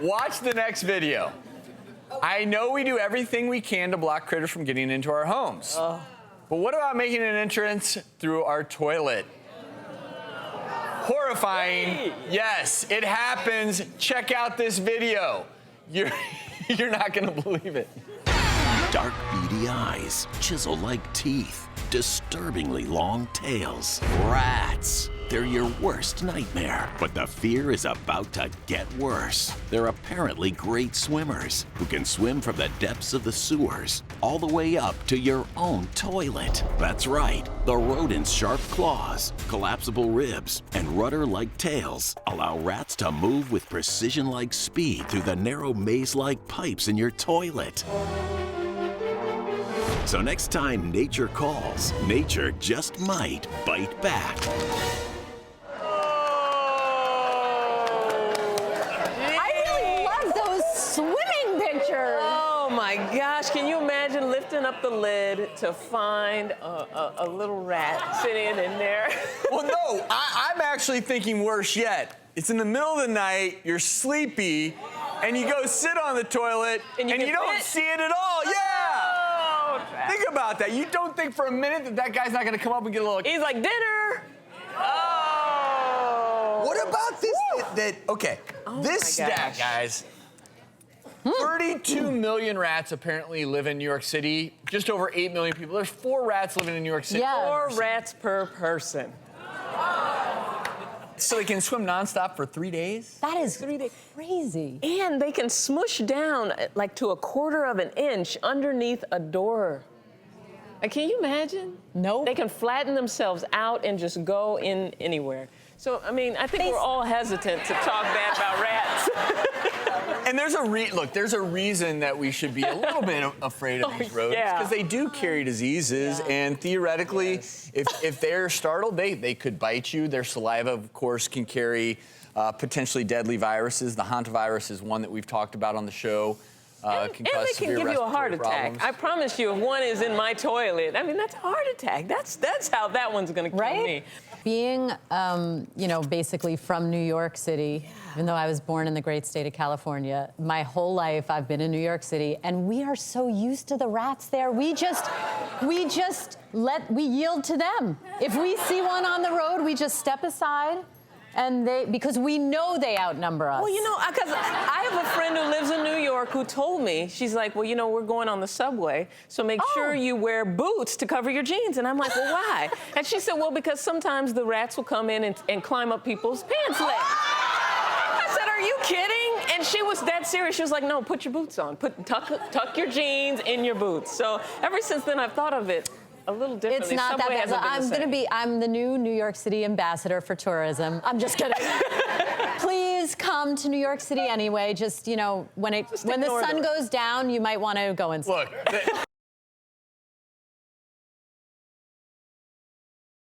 Watch the next video. I know we do everything we can to block critters from getting into our homes. But what about making an entrance through our toilet? Horrifying. Yes, it happens. Check out this video. You're not gonna believe it. Dark, beady eyes, chisel-like teeth, disturbingly long tails. Rats. They're your worst nightmare. But the fear is about to get worse. They're apparently great swimmers who can swim from the depths of the sewers all the way up to your own toilet. That's right. The rodent's sharp claws, collapsible ribs, and rudder-like tails allow rats to move with precision-like speed through the narrow maze-like pipes in your toilet. So next time nature calls, nature just might bite back. Oh my gosh, can you imagine lifting up the lid to find a little rat sitting in there? Well, no, I'm actually thinking worse yet. It's in the middle of the night, you're sleepy, and you go sit on the toilet, and you don't see it at all. Yeah! Oh, think about that. You don't think for a minute that that guy's not gonna come up and get a little... He's like, dinner! Oh! What about this? Okay, this stat, guys. 32 million rats apparently live in New York City. Just over 8 million people. There's 4 rats living in New York City. Yes. 4 rats per person. So they can swim nonstop for 3 days? That is crazy. And they can smush down like to 1/4 of an inch underneath a door. Can you imagine? No. They can flatten themselves out and just go in anywhere. So, I mean, I think we're all hesitant to talk bad about rats. And there's a reason that we should be a little bit afraid of these rodents, because they do carry diseases, and theoretically, if they're startled, they could bite you. Their saliva, of course, can carry potentially deadly viruses. The hantavirus is one that we've talked about on the show. And they can give you a heart attack. I promise you, if one is in my toilet, I mean, that's a heart attack. That's how that one's gonna kill me. Being, you know, basically from New York City, even though I was born in the great state of California, my whole life I've been in New York City, and we are so used to the rats there. We yield to them. If we see one on the road, we just step aside. And because we know they outnumber us. Well, you know, because I have a friend who lives in New York who told me, she's like, well, you know, we're going on the subway, so make sure you wear boots to cover your jeans. And I'm like, well, why? And she said, well, because sometimes the rats will come in and climb up people's pants legs. I said, are you kidding? And she was that serious. She was like, no, put your boots on. Tuck your jeans in your boots. So ever since then, I've thought of it a little differently. It's not that bad. I'm the new New York City ambassador for tourism. I'm just kidding. Please come to New York City anyway. Just, you know, when the sun goes down, you might want to go inside. Look.